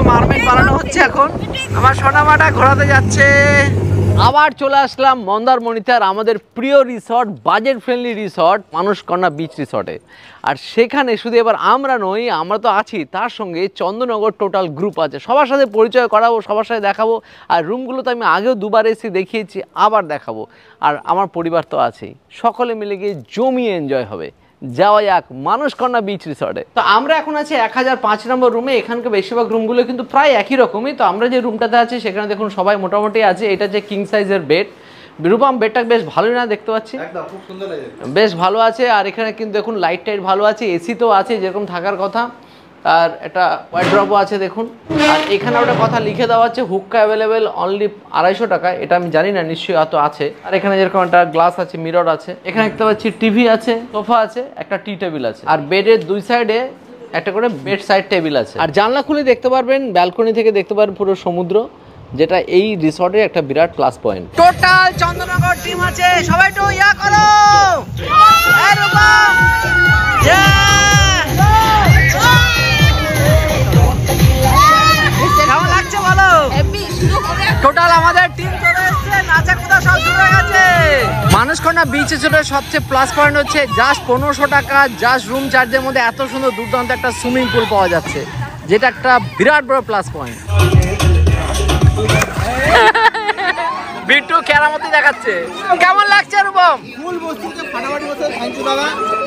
Mermaid বানানো হচ্ছে এখন। আমার সোনামাটা ঘোরাতে যাচ্ছে। আবার চলে আসলাম মন্দারমণিতে, আর আমাদের প্রিয় resort, budget friendly resort Manaskanya beach রিসর্টে। আর সেখানে শুধু এবার আমরা নই, আমরা তো আছি, তার সঙ্গে চন্দননগর টোটাল গ্রুপ আছে। সবার সাথে পরিচয় করাবো, সবার সাথে দেখাবো। আর রুমগুলো তো আমি আগেও দুবার এসে দেখিয়েছি, আবার দেখাবো। আর আমার পরিবার তো আছেই, সকলে মিলে গিয়ে জমিয়ে এনজয় হবে। যাওয়া যাক মানসকন্যা বিচ রিসর্টে। তো আমরা এখন আছি 1005 নম্বর রুমে। এখানকার বেশিরভাগ রুমগুলো কিন্তু প্রায় একই রকমই। তো আমরা যে রুমটাতে আছি সেখানে দেখুন সবাই মোটামুটি আছে। এটা হচ্ছে কিং সাইজের বেড। রূপম বেডটা বেশ ভালোই না দেখতে পাচ্ছি, একদম খুব সুন্দর লাগে, বেশ ভালো আছে। আর এখানে কিন্তু দেখুন লাইট টাইট ভালো আছে, এসি তো আছে যেরকম থাকার কথা। আর একটা ওয়ার্ড্রপও আছে দেখুন। আর এখানে ওটা কথা লিখে দেওয়া আছে হুক্কা অ্যাভেলেবেল অনলি 250 টাকা। এটা আমি জানি না, নিশ্চয়ই হয়তো আছে। আর এখানে যেরকম একটা গ্লাস আছে, মিরর আছে। এখানে দেখতে পাচ্ছি টিভি আছে, সোফা আছে, একটা টি টেবিল আছে। আর বেডের দুই সাইডে একটা করে বেড সাইড টেবিল আছে। আর জানলা খুলে দেখতে পারবেন, ব্যালকনি থেকে দেখতে পারবেন পুরো সমুদ্র, যেটা এই রিসর্টের একটা বিরাট plus point. Total Chandannagar team আছে, সবাই একটু ইয়া করো। কেমন লাগছে বলো? টোটাল আমাদের টিম চলে এসেছে, নাচা কুদা সব শুরু হয়ে গেছে। মানসকন্যা বিচ রিসর্টের সবচেয়ে প্লাস পয়েন্ট হচ্ছে জাস্ট 1500 টাকা জাস্ট রুম চার্জের মধ্যে এত সুন্দর দুর্দান্ত একটা সুইমিং পুল পাওয়া যাচ্ছে, যেটা একটা বিরাট বড় প্লাস পয়েন্ট। বিট্টু কেরামতি দেখাচ্ছে। কেমন লাগছে রূপম? ফুল বস্তুকে ফাটাফাটি বলতে থ্যাংক ইউ দাদা,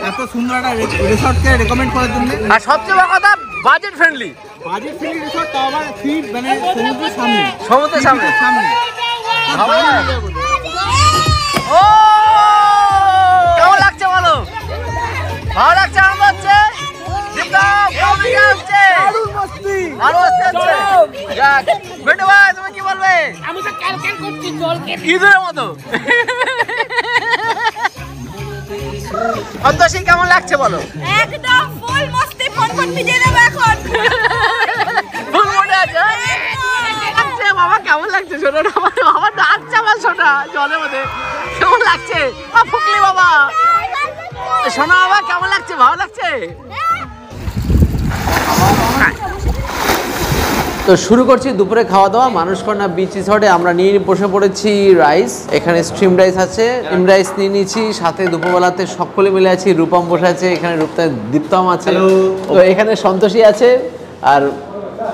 এত সুন্দর একটা রিসর্টকে রেকমেন্ড করার জন্য। আর সবচেয়ে বড় কথা budget friendly. Budget friendly resort, তাও আবার ফিট মানে সমুদ্রের সামনে। সমুদ্রের সামনে ও কেমন লাগছে বলো? ভালো লাগছে, আনন্দ হচ্ছে, তুমি কি বলবে? আমি তো ক্যালক্যাল করছি জলকে ইঁদুরের মতো। অন্তসী কেমন লাগছে বলো? একদম ফুল মস্তি, ফোন ফোন ভিজিয়ে দেবো এখন। ফুল মনে আছে বাবা। কেমন লাগছে সোনাটা? আমার নাচছে আমার সোনা জলের মধ্যে। কেমন লাগছে ফুকলি বাবা? সোনা বাবা কেমন লাগছে? ভালো লাগছে? তো শুরু করছি দুপুরে খাওয়া দাওয়া। মানসকন্যা বিচ রিসর্টে আমরা নিয়ে বসে পড়েছি রাইস। এখানে স্ট্রিম রাইস আছে, স্ট্রিম রাইস নিয়ে নিয়েছি। সাথে দুপুরবেলাতে সকলে মিলে আছি। রূপম বসে আছে এখানে, দীপ্তম আছে, তো এখানে সন্তোষী আছে, আর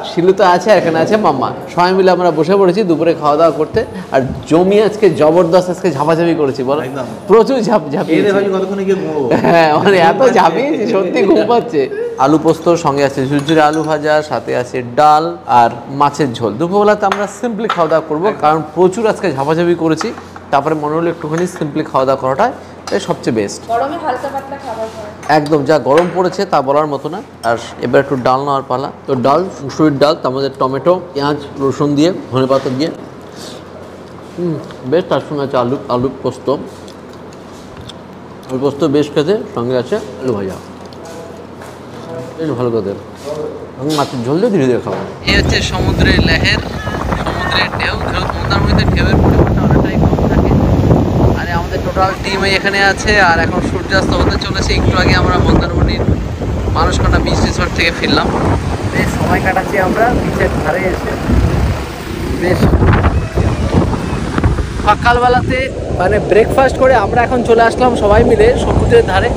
শিলু তো আছে, আর এখানে আছে মাম্মা। সবাই মিলে আমরা বসে পড়েছি দুপুরে খাওয়া দাওয়া করতে। আর জমি আজকে জবরদস্ত, আজকে ঝাপাঝাপি করেছি বলো, প্রচুর ঝাপঝাপি। হ্যাঁ মানে এত ঝাঁপিয়েছি সত্যি ঘুম পাচ্ছে। আলু পোস্ত, সঙ্গে আছে ঝুরঝুরে আলু ভাজা, সাথে আছে ডাল আর মাছের ঝোল। দুপুরবেলাতে আমরা সিম্পলি খাওয়া দাওয়া করবো, কারণ প্রচুর আজকে ঝাপাঝাপি করেছি। তারপরে মনে হলো একটুখানি সিম্পলি খাওয়া দাওয়া করাটা সবচেয়ে বেস্ট। গরমে হালকা পাতলা খাবার খাওয়া একদম যা গরম পড়েছে তা বলার মতো না। আর এবার একটু ডাল নেওয়ার পালা। তো ডাল, মুসুরির ডাল, তার মধ্যে টমেটো, পেঁয়াজ, রসুন দিয়ে, ধনেপাতা দিয়ে বেশ। তার সঙ্গে আছে আলু পোস্ত। আলু পোস্ত বেশ খেতে, সঙ্গে আছে আলু ভাজা, বেশ ভালো খেতে। মাছের ঝোল দিয়ে ধীরে ধীরে খাবো। এই হচ্ছে সমুদ্রের লেহের, সমুদ্রের ঢেউ। মন্দারমণিতে ঢেউয়ের পরিমাণটা অনেকটাই কম থাকে। আর আমাদের টোটাল টিম এখানে আছে। আর এখন সূর্যাস্ত হতে চলেছে। একটু আগে আমরা মন্দারমণির মানসকন্যা বিচ রিসর্ট থেকে ফিরলাম। বেশ সময় কাটাচ্ছি আমরা বিচের ধারে এসে। বেশ সকালবেলাতে মানে ব্রেকফাস্ট করে আমরা এখন চলে আসলাম সবাই মিলে সমুদ্রের ধারে।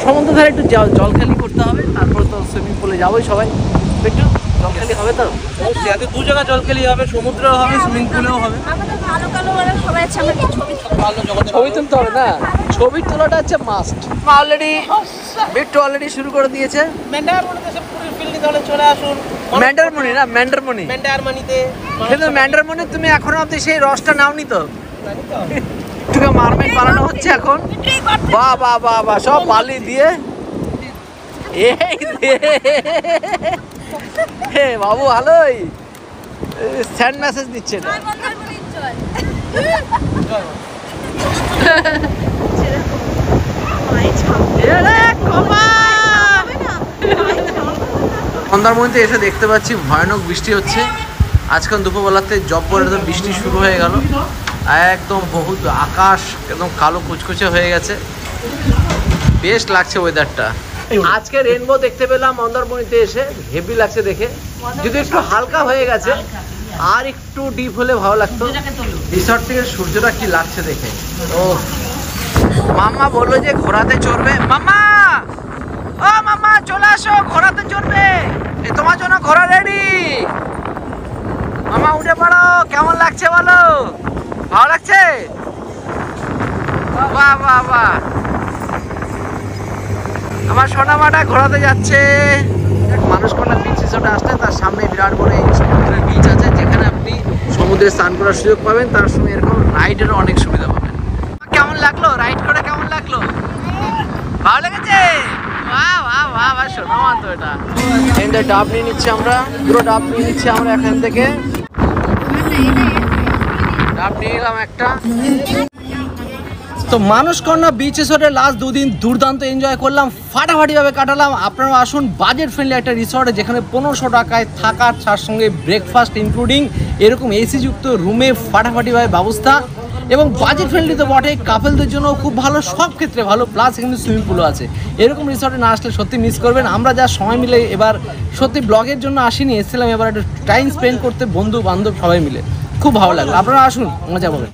সমুদ্রের ধারে একটু জলখালি করতে হবে, তারপর তো সুইমিং পুলে যাবোই সবাই। একটু জলখালি হবে তো, দু জায়গায় জলখালি হবে, সমুদ্রেও হবে, সুইমিং পুলেও হবে। ছবি তুলতে হবে না, ছবি তোলাটা হচ্ছে মাস্ট। অলরেডি বিট্টু অলরেডি শুরু করে দিয়েছে। চলে আসুন ম্যান্ডারমণি, না ম্যান্ডারমণি, কিন্তু ম্যান্ডারমণি তুমি এখনো অব্দি সেই রসটা নাওনি তো। একটু মারমেড বানানো হচ্ছে এখন। বাহ বাহ বাহ বাহ, সব বালি দিয়ে। এই বাবু ভালোই স্যান্ড মেসেজ দিচ্ছে না। মন্দারমণিতে এসে দেখতে পাচ্ছি ভয়ানক বৃষ্টি হচ্ছে। আজকাল দুপুরবেলাতে জব্বরে তো বৃষ্টি শুরু হয়ে গেল। একদম বহুত আকাশ একদম কালো কুচকুচে হয়ে গেছে। বেশ লাগছে ওয়েদারটা। আজকে রেনবো দেখতে পেলাম মন্দারমণিতে এসে, হেভি লাগছে দেখে। যদি একটু হালকা হয়ে গেছে আর একটু ডিপ হলে ভালো লাগতো। রিসর্ট থেকে সূর্যটা কি লাগছে দেখে। ও মাম্মা বললো যে ঘোড়াতে চড়বে। মাম্মা, ও মাম্মা চলে আসো, ঘোড়াতে চড়বে। এই তোমার জন্য ঘোড়া রেডি। মামা উঠে পড়ো, কেমন লাগছে বলো? ভালো লাগছে? বাহ বাহ বাহ, আমার সোনামাটা ঘোরাতে যাচ্ছে। মানুষকন্যা বিচ রিসোর্টে আসলে তার সামনে বিরাট বড় এই সমুদ্রের বিচ আছে, যেখানে আপনি সমুদ্রে স্নান করার সুযোগ পাবেন, তার সঙ্গে এরকম রাইডেরও অনেক সুবিধা পাবেন। কেমন লাগলো রাইড করে? কেমন লাগলো? ভালো লেগেছে? বাহ বাহ বাহ বাহ, সোনামা তো এটা। এখানে ডাব নিয়ে নিচ্ছি আমরা, পুরো ডাব নিয়ে নিচ্ছি আমরা এখান থেকে। ডাব নিয়ে নিলাম একটা। তো মানুষকন্যা বিচ রিসোর্টে লাস্ট দুদিন দুর্দান্ত এনজয় করলাম, ফাটাফাটিভাবে কাটালাম। আপনারা আসুন বাজেট ফ্রেন্ডলি একটা রিসর্টে, যেখানে 1500 টাকায় থাকার, তার সঙ্গে ব্রেকফাস্ট ইনক্লুডিং এরকম এসি যুক্ত রুমে ফাটাফাটিভাবে ব্যবস্থা, এবং বাজেট ফ্রেন্ডলি তো বটে, কাপলদের জন্য খুব ভালো, সব ক্ষেত্রে ভালো। প্লাস এখানে সুইমিং পুলও আছে। এরকম রিসর্টে না আসলে সত্যি মিস করবেন। আমরা যা সময় মিলে এবার সত্যি ব্লগের জন্য আসিনি, এসেছিলাম এবার একটু টাইম স্পেন্ড করতে, বন্ধু বান্ধব সবাই মিলে। খুব ভালো লাগলো। আপনারা আসুন, মজা পাবেন।